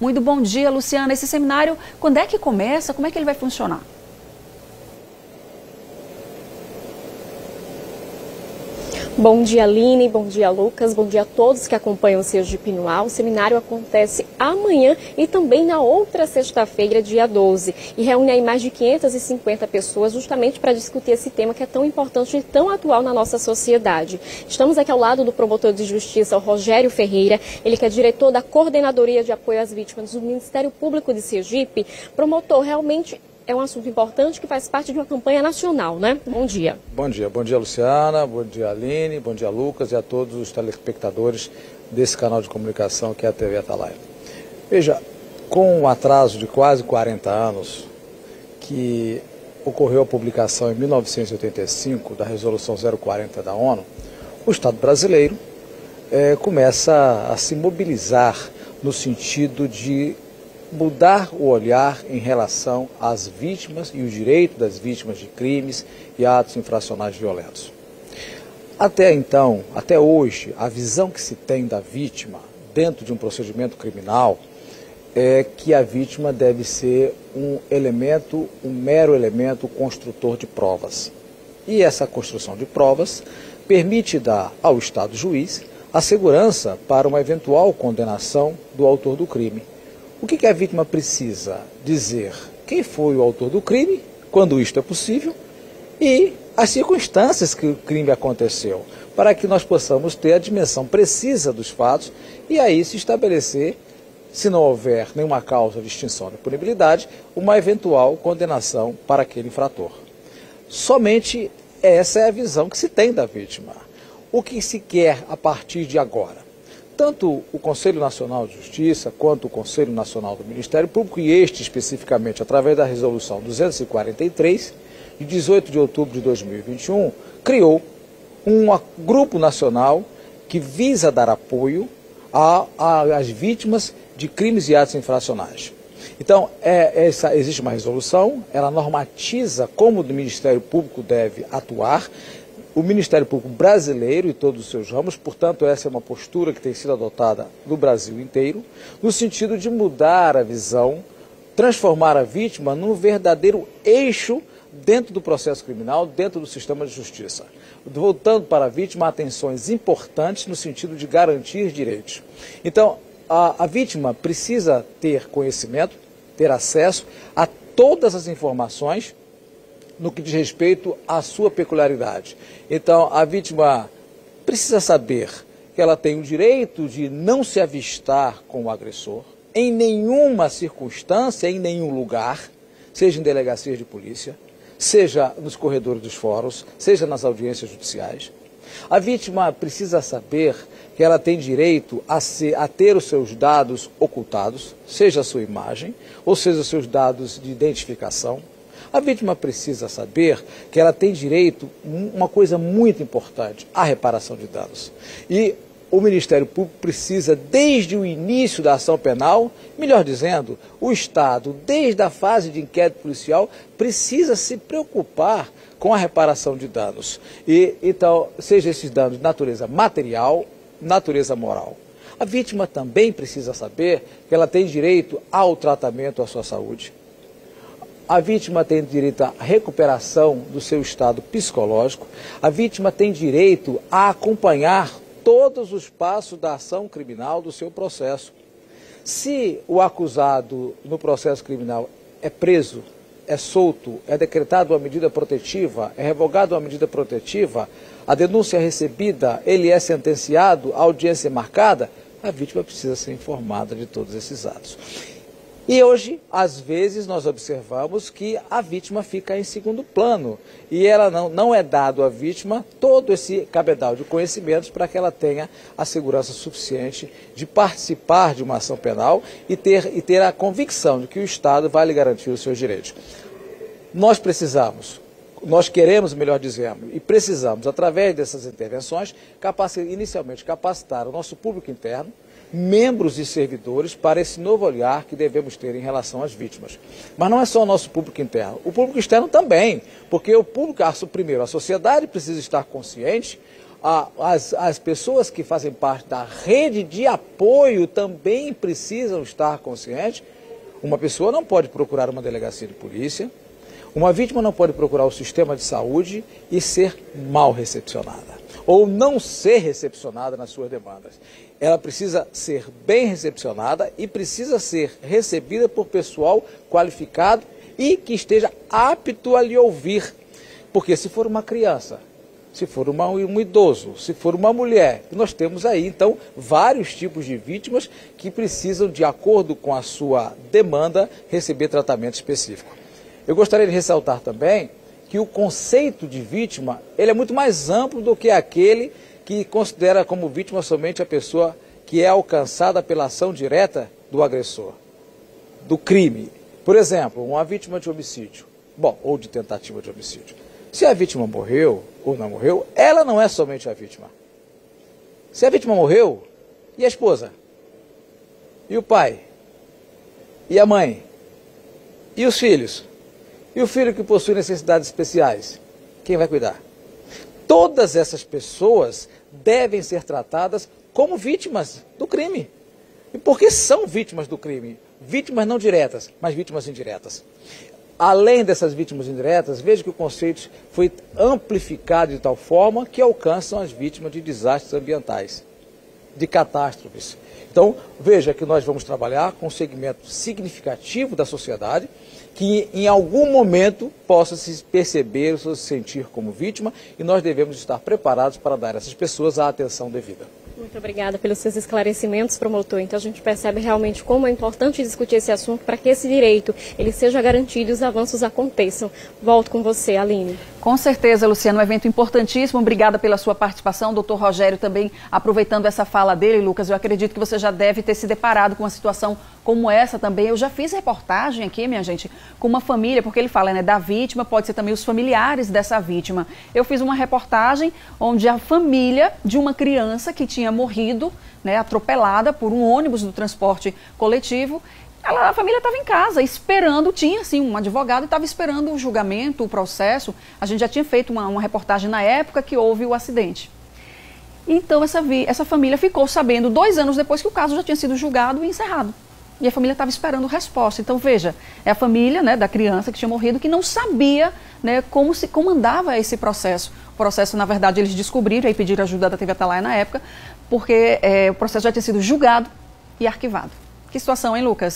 Muito bom dia, Luciana. Esse seminário, quando é que começa? Como é que ele vai funcionar? Bom dia, Aline, bom dia, Lucas, bom dia a todos que acompanham o Sergipe no Ar. O seminário acontece amanhã e também na outra sexta-feira, dia 12, e reúne aí mais de 550 pessoas justamente para discutir esse tema que é tão importante e tão atual na nossa sociedade. Estamos aqui ao lado do promotor de justiça, o Rogério Ferreira, ele que é diretor da Coordenadoria de Apoio às Vítimas do Ministério Público de Sergipe. Promotor, realmente é um assunto importante que faz parte de uma campanha nacional, né? Bom dia. Bom dia, Luciana, bom dia, Aline, bom dia, Lucas e a todos os telespectadores desse canal de comunicação que é a TV Atalaia. Veja, com um atraso de quase 40 anos, que ocorreu a publicação em 1985 da Resolução 040 da ONU, o Estado brasileiro começa a se mobilizar no sentido de mudar o olhar em relação às vítimas e o direito das vítimas de crimes e atos infracionais violentos. Até então, até hoje, a visão que se tem da vítima dentro de um procedimento criminal é que a vítima deve ser um mero elemento construtor de provas. E essa construção de provas permite dar ao Estado juiz a segurança para uma eventual condenação do autor do crime. O que a vítima precisa dizer? Quem foi o autor do crime, quando isto é possível, e as circunstâncias que o crime aconteceu, para que nós possamos ter a dimensão precisa dos fatos e aí se estabelecer, se não houver nenhuma causa de extinção da punibilidade, uma eventual condenação para aquele infrator. Somente essa é a visão que se tem da vítima. O que se quer a partir de agora? Tanto o Conselho Nacional de Justiça quanto o Conselho Nacional do Ministério Público, e este especificamente através da Resolução 243, de 18 de outubro de 2021, criou um grupo nacional que visa dar apoio às vítimas de crimes e atos infracionais. Então, existe uma resolução, ela normatiza como o Ministério Público deve atuar, o Ministério Público brasileiro e todos os seus ramos, portanto, essa é uma postura que tem sido adotada no Brasil inteiro, no sentido de mudar a visão, transformar a vítima num verdadeiro eixo dentro do processo criminal, dentro do sistema de justiça. Voltando para a vítima, atenções importantes no sentido de garantir direitos. Então, a vítima precisa ter conhecimento, ter acesso a todas as informações no que diz respeito à sua peculiaridade. Então, a vítima precisa saber que ela tem o direito de não se avistar com o agressor, em nenhuma circunstância, em nenhum lugar, seja em delegacias de polícia, seja nos corredores dos fóruns, seja nas audiências judiciais. A vítima precisa saber que ela tem direito a ter os seus dados ocultados, seja a sua imagem, ou seja os seus dados de identificação. A vítima precisa saber que ela tem direito a uma coisa muito importante, a reparação de danos. E o Ministério Público precisa, desde o início da ação penal, melhor dizendo, o Estado, desde a fase de inquérito policial, precisa se preocupar com a reparação de danos. E, então, seja esses danos de natureza material, natureza moral. A vítima também precisa saber que ela tem direito ao tratamento à sua saúde. A vítima tem direito à recuperação do seu estado psicológico. A vítima tem direito a acompanhar todos os passos da ação criminal do seu processo. Se o acusado no processo criminal é preso, é solto, é decretada uma medida protetiva, é revogada uma medida protetiva, a denúncia é recebida, ele é sentenciado, a audiência é marcada, a vítima precisa ser informada de todos esses atos. E hoje, às vezes, nós observamos que a vítima fica em segundo plano e ela não é dado à vítima todo esse cabedal de conhecimentos para que ela tenha a segurança suficiente de participar de uma ação penal e ter a convicção de que o Estado vai lhe garantir os seus direitos. Nós queremos, melhor dizendo, e precisamos, através dessas intervenções, inicialmente capacitar o nosso público interno, membros e servidores para esse novo olhar que devemos ter em relação às vítimas. Mas não é só o nosso público interno, o público externo também, porque o público, primeiro, a sociedade precisa estar consciente, as pessoas que fazem parte da rede de apoio também precisam estar conscientes. Uma pessoa não pode procurar uma delegacia de polícia, uma vítima não pode procurar o sistema de saúde e ser mal recepcionada, ou não ser recepcionada nas suas demandas. Ela precisa ser bem recepcionada e precisa ser recebida por pessoal qualificado e que esteja apto a lhe ouvir. Porque se for uma criança, se for um idoso, se for uma mulher, nós temos aí, então, vários tipos de vítimas que precisam, de acordo com a sua demanda, receber tratamento específico. Eu gostaria de ressaltar também que o conceito de vítima, ele é muito mais amplo do que aquele que considera como vítima somente a pessoa que é alcançada pela ação direta do agressor, do crime. Por exemplo, uma vítima de homicídio, ou de tentativa de homicídio. Se a vítima morreu ou não morreu, ela não é somente a vítima. Se a vítima morreu, e a esposa? E o pai? E a mãe? E os filhos? E o filho que possui necessidades especiais? Quem vai cuidar? Todas essas pessoas devem ser tratadas como vítimas do crime. E por que são vítimas do crime? Vítimas não diretas, mas vítimas indiretas. Além dessas vítimas indiretas, veja que o conceito foi amplificado de tal forma que alcançam as vítimas de desastres ambientais, de catástrofes. Então, veja que nós vamos trabalhar com um segmento significativo da sociedade que em algum momento possa se perceber ou se sentir como vítima, e nós devemos estar preparados para dar a essas pessoas a atenção devida. Muito obrigada pelos seus esclarecimentos, promotor. Então a gente percebe realmente como é importante discutir esse assunto para que esse direito ele seja garantido e os avanços aconteçam. Volto com você, Aline. Com certeza, Luciano, um evento importantíssimo. Obrigada pela sua participação. Doutor Rogério também, aproveitando essa fala dele, Lucas, eu acredito que você já deve ter se deparado com uma situação como essa também. Eu já fiz reportagem aqui, minha gente, com uma família, porque ele fala, né, da vítima, pode ser também os familiares dessa vítima. Eu fiz uma reportagem onde a família de uma criança que tinha morrido, né, atropelada por um ônibus do transporte coletivo, a família estava em casa esperando, tinha sim um advogado e estava esperando o julgamento, o processo. A gente já tinha feito uma reportagem na época que houve o acidente. Então essa família ficou sabendo 2 anos depois que o caso já tinha sido julgado e encerrado. E a família estava esperando resposta. Então, veja, é a família, né, da criança que tinha morrido que não sabia, né, como andava esse processo. O processo, na verdade, eles descobriram e pediram ajuda da TV Atalaia na época, porque o processo já tinha sido julgado e arquivado. Que situação, hein, Lucas?